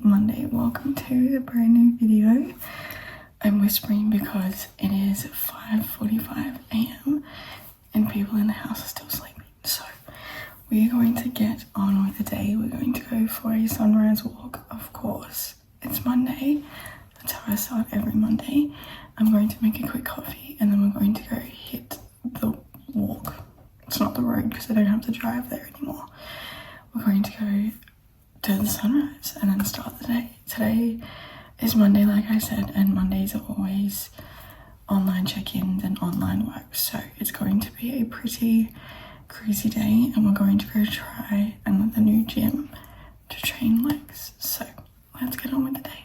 Monday. Welcome to a brand new video. I'm whispering because it is 5:45 a.m. and people in the house are still sleeping. So we are going to get on with the day. We're going to go for a sunrise walk, of course. It's Monday. That's how I start every Monday. I'm going to make a quick coffee and then we're going to go hit the walk. It's not the road because I don't have to drive there anymore. We're going to go to the sunrise and then start the day. Today is Monday, like I said, and Mondays are always online check-ins and online work. So it's going to be a pretty crazy day and we're going to go try another new gym to train legs. So let's get on with the day.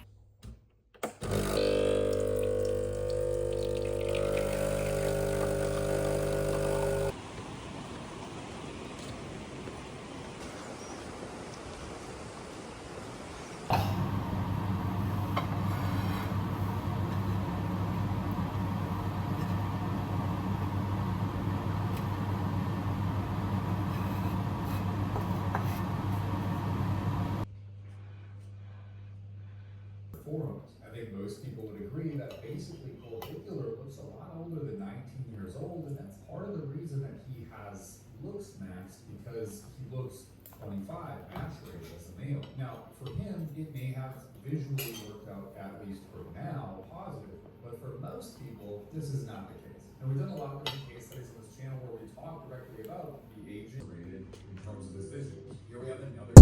Forums. I think most people would agree that basically Cole Hitler looks a lot older than 19 years old, and that's part of the reason that he has looks max, because he looks 25 naturally as a male. Now, for him, it may have visually worked out, at least for now, positive, but for most people, this is not the case. And we've done a lot of different case studies on this channel where we talk directly about the aging rated in terms of his visuals. Here we have another.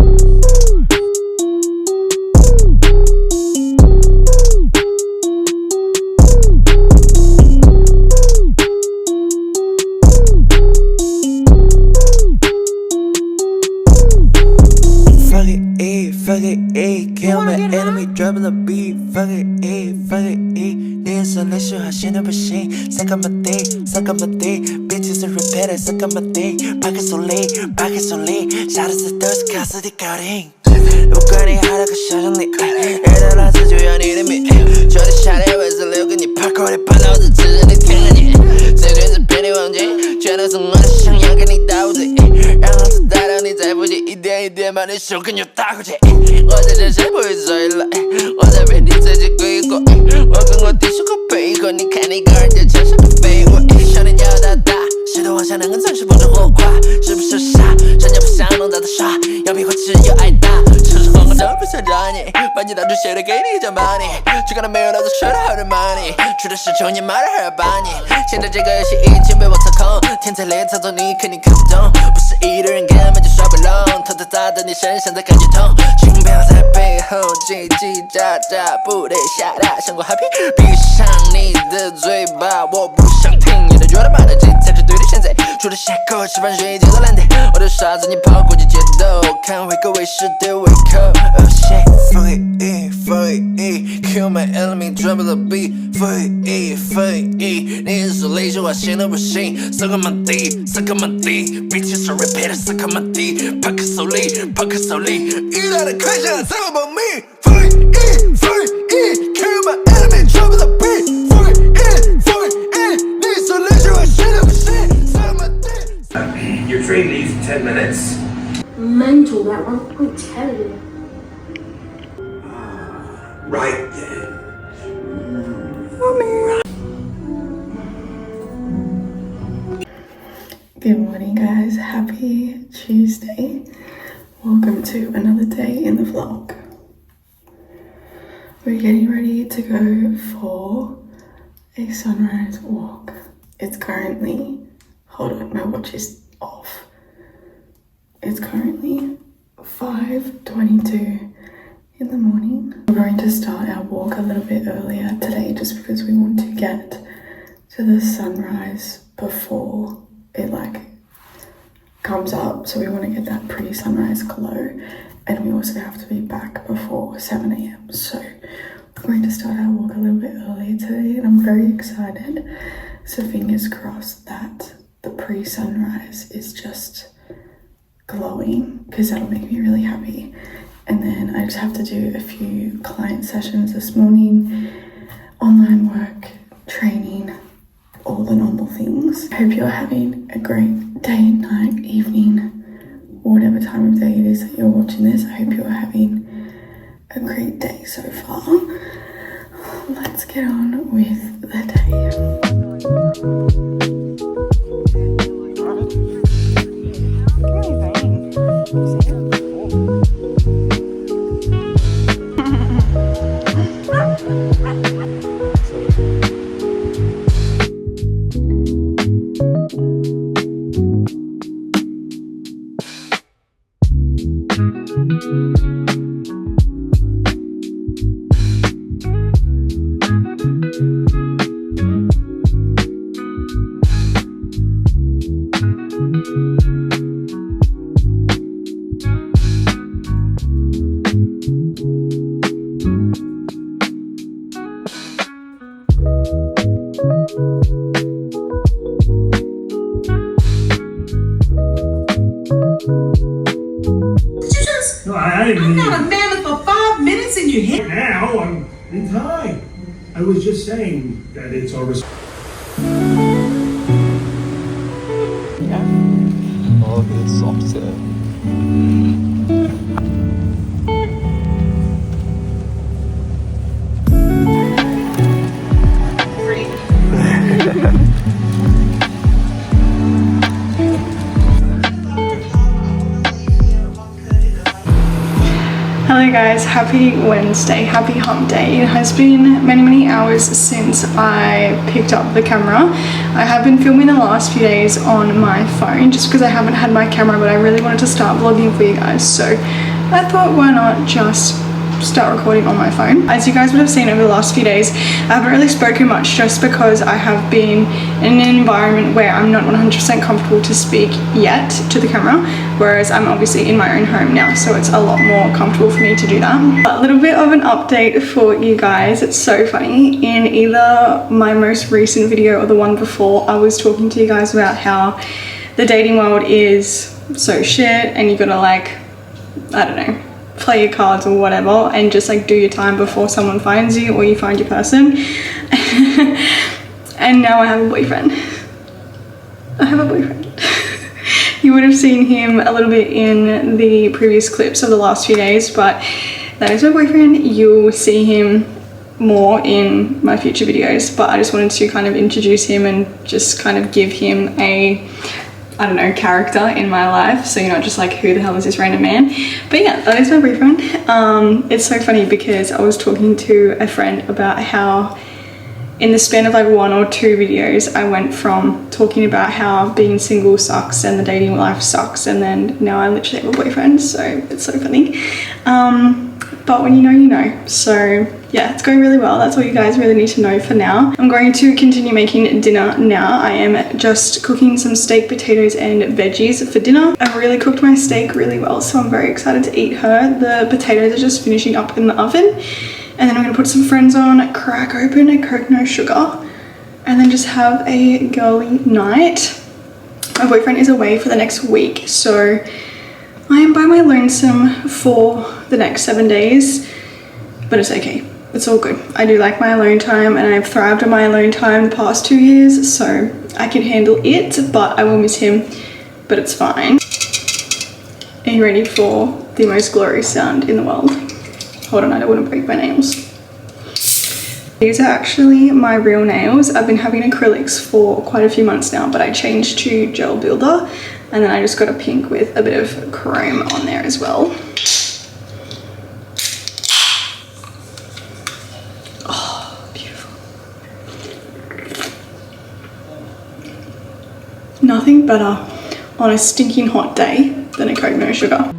Fuck it, kill my enemy, drop the beat. Fuck it, 내 isolation 하시는 불신. Suck on my dick, bitches are repeated. Suck on my dick, pocket so late. Shout out to those cars, the cutting. 누구니 하라고 셔정리 애들한테 조연히 이름이 저리 샤레에서 레오근이 파코리 팔로우도 지전이 탱하니 세계에서 편히 왕지 죄는 승원의 상향근이 다우지 양한테 다른이 잘 보지 이대만의 쇼근요 따구지 어제 잘 보이서 일라 어차피 니 세지고 있고 먹은 거 티슈고 베이고 니 칸이 걸려 저쇼고 베이고 액션은 여닫다 시도한 사랑은 35점 호과是不是傻人家不想弄到的傻要比我只有爱大黄昏都不想让你把你当成谁的给你讲把你去看到没有老子说的好的 money 去的是求你妈的还要把你现在这个游戏已经被我操控天才类操作你肯定看不懂不是一的人根本就耍不拢偷偷砸到你身上才感觉痛请不要在背后叽叽喳喳不得下大想过 happy 闭上你的嘴巴我不想听你的觉得骂的这才是对的现在除了下课吃饭睡觉都懒得我的傻子你跑过去街头看回各位是的胃口Oh shit, fuck it, kill my enemy, drop the beat. Fuck it,你是雷说话信都不信 Suck on my D, bitches are repeated, suck on my D. Pocket so lean,一大的快想 talk about me. Fuck it, kill my enemy, drop the beat. Fuck it,你是雷说话信都不信 Suck on my D. Your train leaves in 10 minutes. Mental, that one. I'm telling you. Right then. Good morning, guys. Happy Tuesday. Welcome to another day in the vlog. We're getting ready to go for a sunrise walk. It's currently, hold on, my watch is off. It's currently 5:22 in the morning. We're going to start our walk a little bit earlier today just because we want to get to the sunrise before it comes up. So we want to get that pre-sunrise glow and we also have to be back before 7 a.m. So we're going to start our walk a little bit earlier today and I'm very excited. So fingers crossed that the pre-sunrise is just glowing because that'll make me really happy. And then I just have to do a few client sessions this morning, online work, training, all the normal things. I hope you're having a great day, night, evening, whatever time of day it is that you're watching this. I hope you're having a great great day so far. Let's get on with the day. No, I didn't mean. I'm not a mammoth for 5 minutes and you're here. Now I'm in time. I was just saying that it's our Oh, it's soft. Hello guys, happy Wednesday, happy hump day. It has been many hours since I picked up the camera. I have been filming the last few days on my phone just because I haven't had my camera, but I really wanted to start vlogging for you guys, so I thought why not just start recording on my phone. As you guys would have seen over the last few days, I haven't really spoken much just because I have been in an environment where I'm not 100% comfortable to speak yet to the camera, whereas I'm obviously in my own home now, so it's a lot more comfortable for me to do that. A little bit of an update for you guys. It's so funny. In either my most recent video or the one before, I was talking to you guys about how the dating world is so shit and you gotta like, I don't know, play your cards or whatever and just like do your time before someone finds you or you find your person. And now I have a boyfriend. You would have seen him a little bit in the previous clips of the last few days, but that is my boyfriend. You'll see him more in my future videos, but I just wanted to kind of introduce him and just kind of give him a, I don't know, character in my life, so you're not just like, who the hell is this random man? But yeah, that is my boyfriend. It's so funny because I was talking to a friend about how in the span of like 1 or 2 videos, I went from talking about how being single sucks and the dating life sucks, and then now I literally have a boyfriend, so it's so funny. But when you know, you know. So yeah, it's going really well. That's all you guys really need to know for now. I'm going to continue making dinner now. I am just cooking some steak, potatoes and veggies for dinner. I've really cooked my steak really well, so I'm very excited to eat her. The potatoes are just finishing up in the oven. And then I'm gonna put some friends on, crack open a Coke no sugar, and then just have a girly night. My boyfriend is away for the next week, so I am by my lonesome for the next 7 days, but it's okay. It's all good. I do like my alone time and I've thrived on my alone time the past 2 years, so I can handle it, but I will miss him, but it's fine. Are you ready for the most glorious sound in the world? Hold on, I don't want to break my nails. These are actually my real nails. I've been having acrylics for quite a few months now, but I changed to gel builder, and then I just got a pink with a bit of chrome on there as well. Oh, beautiful. Nothing better on a stinking hot day than a Coke no sugar.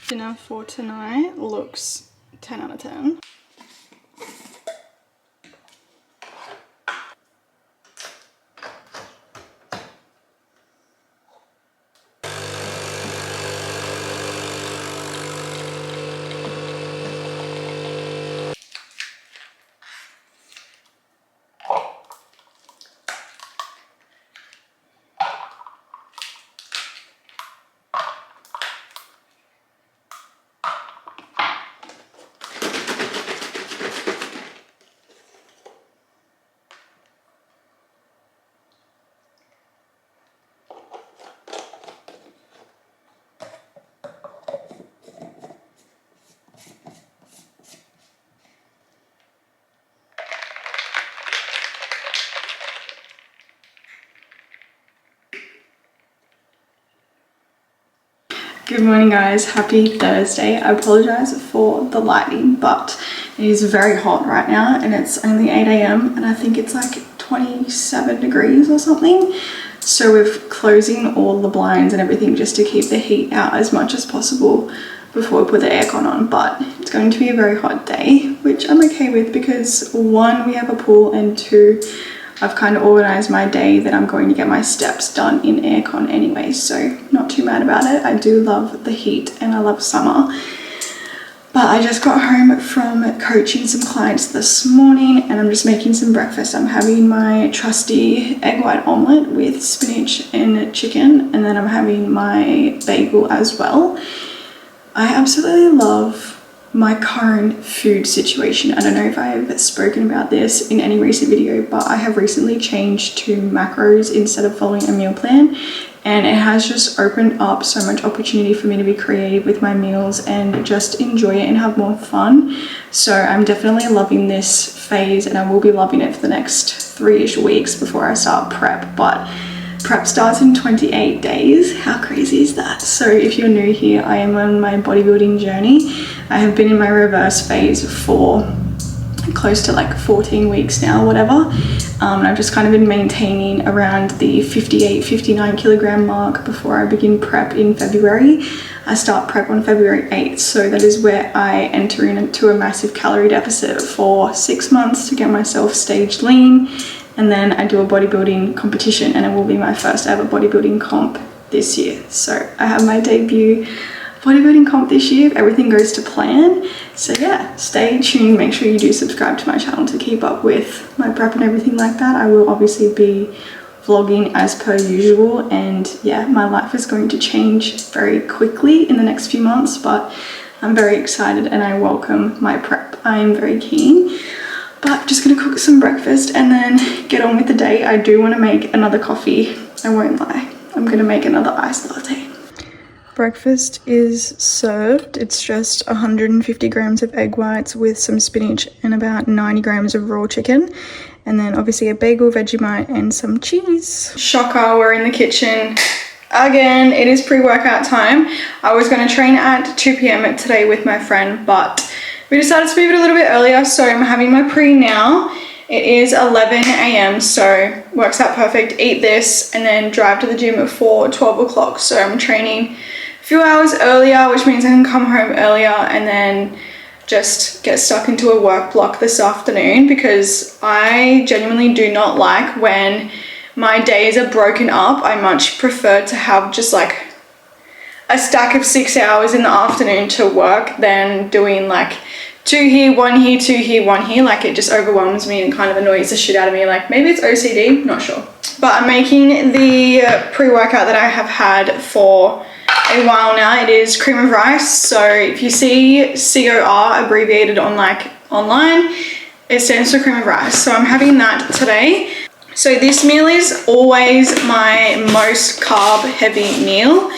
Dinner for tonight looks 10 out of 10. Good morning guys, happy Thursday. I apologize for the lighting, but it is very hot right now and it's only 8 a.m. and I think it's like 27 degrees or something. So we're closing all the blinds and everything just to keep the heat out as much as possible before we put the aircon on. But it's going to be a very hot day, which I'm okay with because 1, we have a pool, and 2, I've kind of organized my day that I'm going to get my steps done in aircon anyway, so not too mad about it. I do love the heat and I love summer. But I just got home from coaching some clients this morning and I'm just making some breakfast. I'm having my trusty egg white omelette with spinach and chicken, and then I'm having my bagel as well. I absolutely love my current food situation. I don't know if I've spoken about this in any recent video, but I have recently changed to macros instead of following a meal plan, and it has just opened up so much opportunity for me to be creative with my meals and just enjoy it and have more fun. So I'm definitely loving this phase and I will be loving it for the next 3-ish weeks before I start prep. But prep starts in 28 days. How crazy is that? So if you're new here, I am on my bodybuilding journey. I have been in my reverse phase for close to like 14 weeks now, whatever. I've just kind of been maintaining around the 58-59 kilogram mark before I begin prep in February. I start prep on February 8th, so that is where I enter into a massive calorie deficit for 6 months to get myself staged lean. And then I do a bodybuilding competition, and it will be my first ever bodybuilding comp this year. So I have my debut bodybuilding comp this year if everything goes to plan. So yeah, stay tuned. Make sure you do subscribe to my channel to keep up with my prep and everything like that. I will obviously be vlogging as per usual, and yeah, my life is going to change very quickly in the next few months, but I'm very excited and I welcome my prep. I am very keen. But I'm just gonna cook some breakfast and then get on with the day. I do want to make another coffee, I won't lie. I'm gonna make another iced latte. Breakfast is served. It's just 150 grams of egg whites with some spinach and about 90 grams of raw chicken. And then obviously a bagel, Vegemite, and some cheese. Shocker, we're in the kitchen again. It is pre-workout time. I was gonna train at 2 p.m. today with my friend, but we decided to move it a little bit earlier, so I'm having my pre now. It is 11 a.m, so works out perfect. Eat this and then drive to the gym for 12 o'clock. So I'm training a few hours earlier, which means I can come home earlier and then just get stuck into a work block this afternoon, because I genuinely do not like when my days are broken up. I much prefer to have just like a stack of 6 hours in the afternoon to work than doing like 2 here, 1 here, 2 here, 1 here. Like, it just overwhelms me and kind of annoys the shit out of me. Like, maybe it's OCD, not sure. But I'm making the pre-workout that I have had for a while now. It is cream of rice. So if you see COR abbreviated on like online, it stands for cream of rice. So I'm having that today. So this meal is always my most carb heavy meal,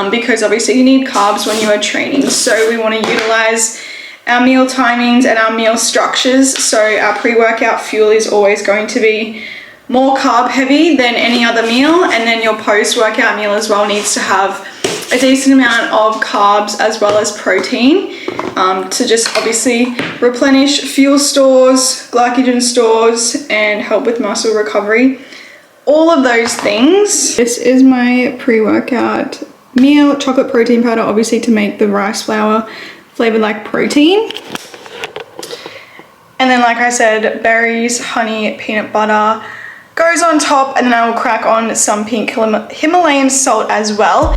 because obviously you need carbs when you are training. So we want to utilize our meal timings and our meal structures. So our pre-workout fuel is always going to be more carb heavy than any other meal, and then your post-workout meal as well needs to have a decent amount of carbs as well as protein, to just obviously replenish fuel stores, glycogen stores, and help with muscle recovery. All of those things. This is my pre-workout meal. Chocolate protein powder, obviously, to make the rice flour flavored like protein. And then, like I said, berries, honey, peanut butter goes on top, and then I will crack on some pink Himalayan salt as well.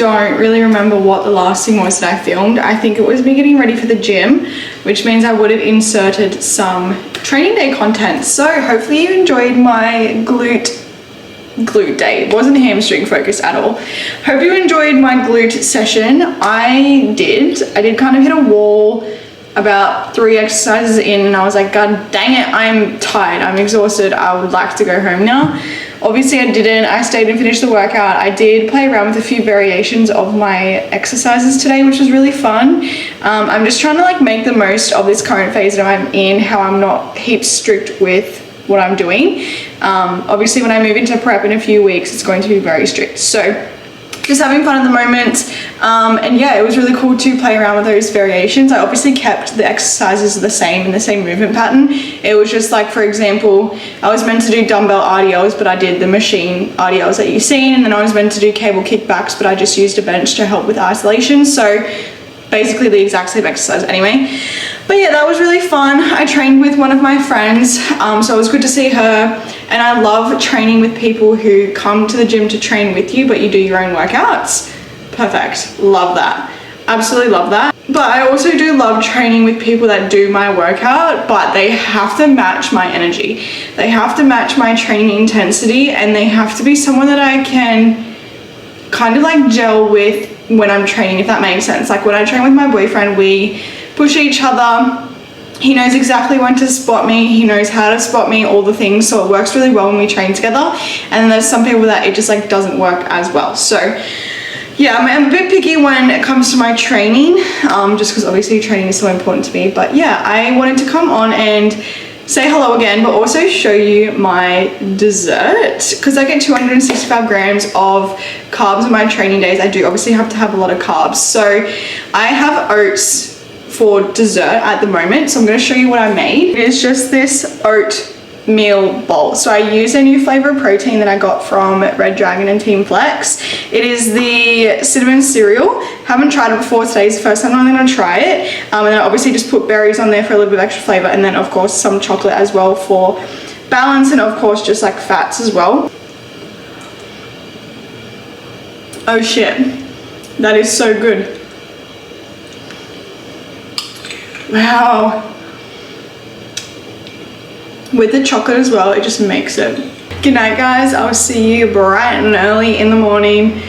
don't really remember what the last thing was that I filmed. I think it was me getting ready for the gym, which means I would have inserted some training day content. So hopefully you enjoyed my glute day. It wasn't hamstring focused at all. Hope you enjoyed my glute session. I did kind of hit a wall about 3 exercises in, and I was like, God dang it, I'm tired, I'm exhausted, I would like to go home now. Obviously I didn't. I stayed and finished the workout. I did play around with a few variations of my exercises today, which was really fun. I'm just trying to like make the most of this current phase that I'm in, how I'm not heaps strict with what I'm doing. Obviously when I move into prep in a few weeks, it's going to be very strict. So just having fun at the moment. And yeah, it was really cool to play around with those variations. I obviously kept the exercises the same in the same movement pattern. It was just like, for example, I was meant to do dumbbell RDLs, but I did the machine RDLs that you've seen. And then I was meant to do cable kickbacks, but I just used a bench to help with isolation. So basically the exact same exercise anyway. But yeah, that was really fun. I trained with one of my friends, so it was good to see her. And I love training with people who come to the gym to train with you, but you do your own workouts. Perfect. Love that. Absolutely love that. But I also do love training with people that do my workout, but they have to match my energy. They have to match my training intensity, and they have to be someone that I can kind of like gel with when I'm training, if that makes sense. Like when I train with my boyfriend, we push each other. He knows exactly when to spot me, he knows how to spot me, all the things, so it works really well when we train together. And then there's some people that it just like doesn't work as well. So yeah, I'm a bit picky when it comes to my training, just because obviously training is so important to me. But yeah, I wanted to come on and say hello again, but also show you my dessert, because I get 265 grams of carbs on my training days. I do obviously have to have a lot of carbs. So I have oats for dessert at the moment, so I'm going to show you what I made. It is just this oatmeal bowl. So I used a new flavor of protein that I got from Red Dragon and Team Flex. It is the cinnamon cereal. Haven't tried it before. Today's the first time I'm going to try it. And then I obviously just put berries on there for a little bit of extra flavor, and then of course some chocolate as well for balance, and of course just like fats as well. Oh shit, that is so good. Wow. With the chocolate as well, it just makes it. Good night guys, I'll see you bright and early in the morning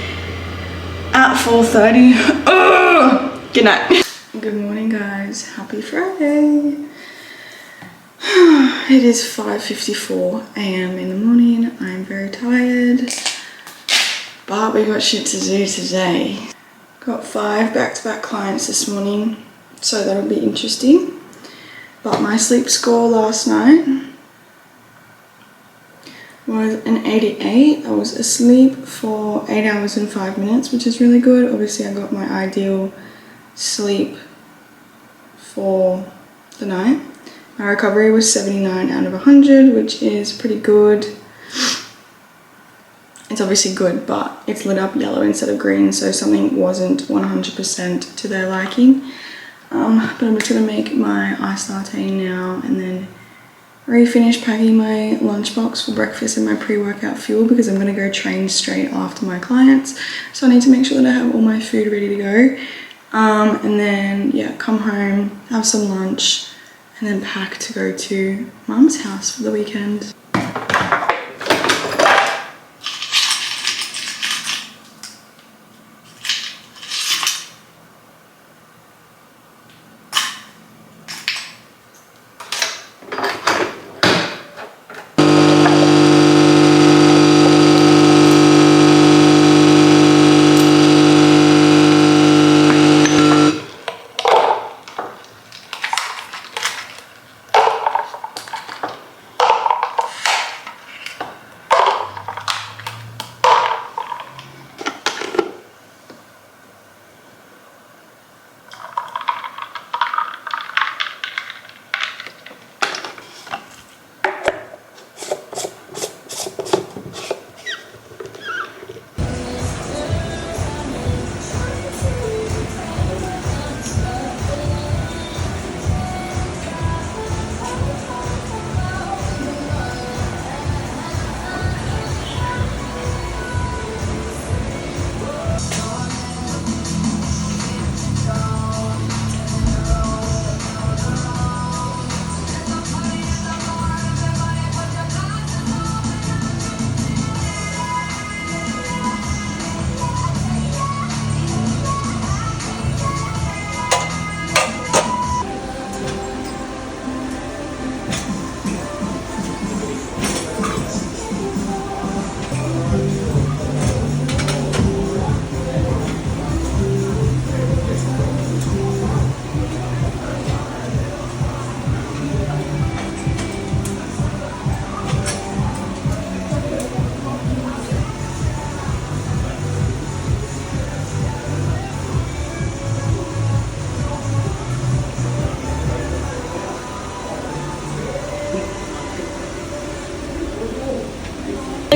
at 4:30. Good night. Good morning guys, happy Friday. It is 5:54 a.m. in the morning. I'm very tired, but we got shit to do today. Got 5 back-to-back clients this morning, so that'll be interesting. But my sleep score last night was an 88. I was asleep for 8 hours and 5 minutes, which is really good. Obviously I got my ideal sleep for the night. My recovery was 79 out of 100, which is pretty good. It's obviously good, but it's lit up yellow instead of green, so something wasn't 100% to their liking. But I'm just gonna make my iced latte now and then finish packing my lunchbox for breakfast and my pre-workout fuel, because I'm gonna go train straight after my clients. So I need to make sure that I have all my food ready to go. And then yeah, come home, have some lunch, and then pack to go to Mum's house for the weekend.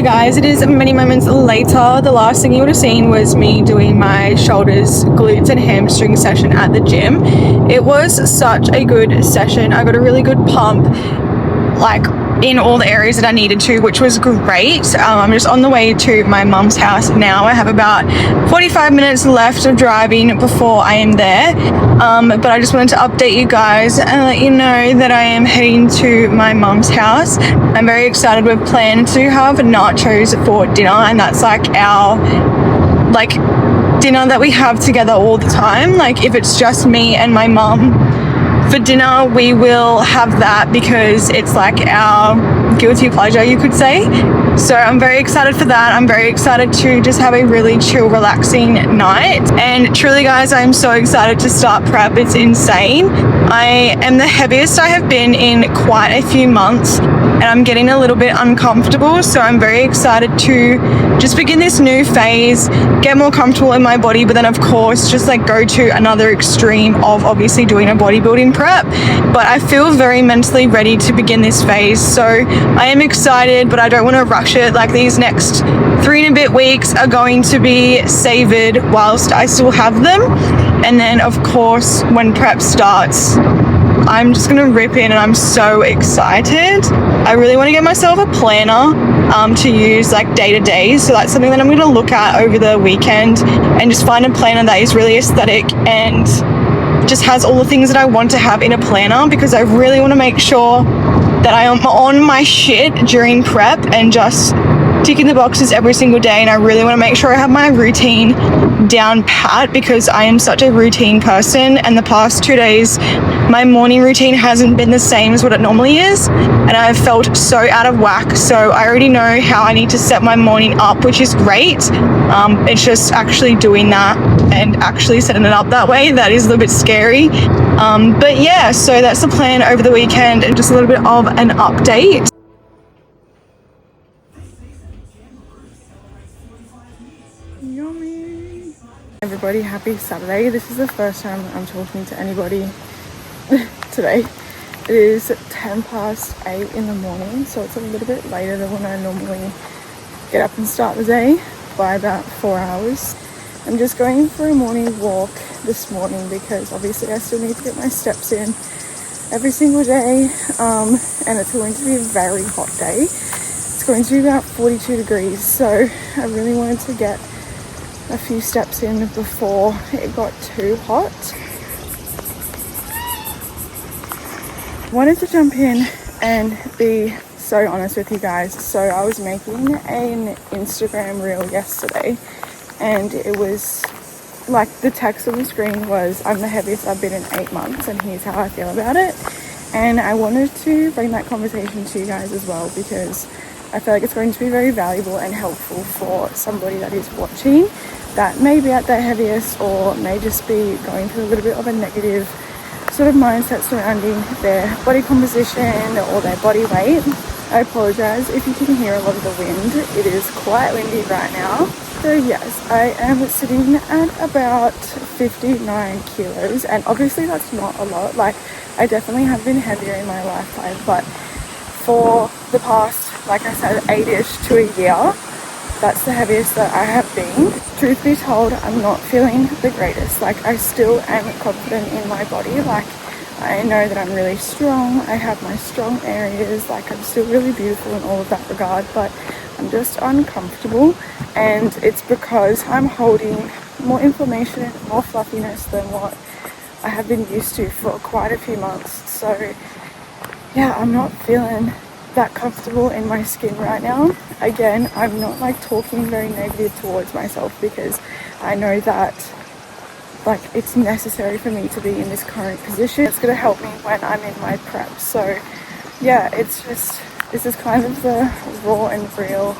guys, it is many moments later. The last thing you would have seen was me doing my shoulders, glutes and hamstring session at the gym. It was such a good session. I got a really good pump, like in all the areas that I needed to, which was great. I'm just on the way to my mum's house now. I have about 45 minutes left of driving before I am there. But I just wanted to update you guys and let you know that I am heading to my mum's house. I'm very excited. We've planned to have nachos for dinner, and that's like our dinner that we have together all the time. Like if it's just me and my mum for dinner, we will have that because it's like our guilty pleasure, you could say. So I'm very excited for that. I'm very excited to just have a really chill, relaxing night. And truly guys, I'm so excited to start prep. It's insane. I am the heaviest I have been in quite a few months, and I'm getting a little bit uncomfortable. So I'm very excited to just begin this new phase, get more comfortable in my body, but then of course just like go to another extreme of obviously doing a bodybuilding prep. But I feel very mentally ready to begin this phase. So I am excited, but I don't want to rush it. Like these next 3 and a bit weeks are going to be savored whilst I still have them. And then of course when prep starts, I'm just gonna rip in, and I'm so excited. I really want to get myself a planner to use like day to day. So that's something that I'm gonna look at over the weekend and just find a planner that is really aesthetic and just has all the things that I want to have in a planner, because I really want to make sure that I am on my shit during prep and just ticking the boxes every single day. And I really want to make sure I have my routine down pat, because I am such a routine person, and the past 2 days my morning routine hasn't been the same as what it normally is, and I've felt so out of whack. So I already know how I need to set my morning up, which is great. It's just actually doing that and actually setting it up that way that is a little bit scary. But yeah, so that's the plan over the weekend, and just a little bit of an update. Yummy. Everybody, happy Saturday. This is the first time I'm talking to anybody today. It is 8:10 in the morning, so it's a little bit later than when I normally get up and start the day by about 4 hours. I'm just going for a morning walk this morning because obviously I still need to get my steps in every single day, and it's going to be a very hot day. It's going to be about 42 degrees, so I really wanted to get a few steps in before it got too hot. Wanted to jump in and be so honest with you guys. So I was making an Instagram reel yesterday, and it was like the text on the screen was, I'm the heaviest I've been in 8 months and here's how I feel about it. And I wanted to bring that conversation to you guys as well, because I feel like it's going to be very valuable and helpful for somebody that is watching that may be at their heaviest, or may just be going through a little bit of a negative sort of mindset surrounding their body composition or their body weight. I apologize if you can hear a lot of the wind. It is quite windy right now. So yes, I am sitting at about 59 kilos, and obviously that's not a lot. Like, I definitely have been heavier in my lifetime, but for the past, like I said, 8-ish to a year, that's the heaviest that I have been. Truth be told, I'm not feeling the greatest. Like, I still am confident in my body. Like, I know that I'm really strong. I have my strong areas. Like, I'm still really beautiful in all of that regard, but I'm just uncomfortable. And it's because I'm holding more inflammation and more fluffiness than what I have been used to for quite a few months. So yeah, I'm not feeling that comfortable in my skin right now. Again, I'm not like talking very negative towards myself, because I know that like it's necessary for me to be in this current position. It's going to help me when I'm in my prep. So yeah, it's just, this is kind of the raw and real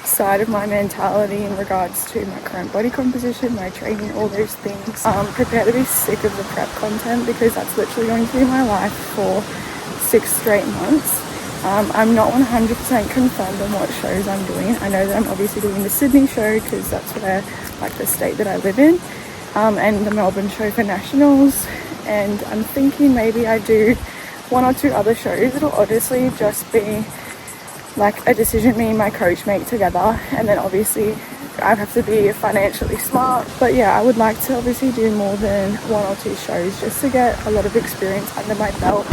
side of my mentality in regards to my current body composition, my training, all those things. Prepare to be sick of the prep content, because that's literally going to be my life for 6 straight months. I'm not 100% confirmed on what shows I'm doing. I know that I'm obviously doing the Sydney show because that's where, like, the state that I live in, and the Melbourne show for nationals, and I'm thinking maybe I do 1 or 2 other shows. It'll honestly just be like a decision me and my coach make together, and then obviously I have to be financially smart. But yeah, I would like to obviously do more than 1 or 2 shows just to get a lot of experience under my belt.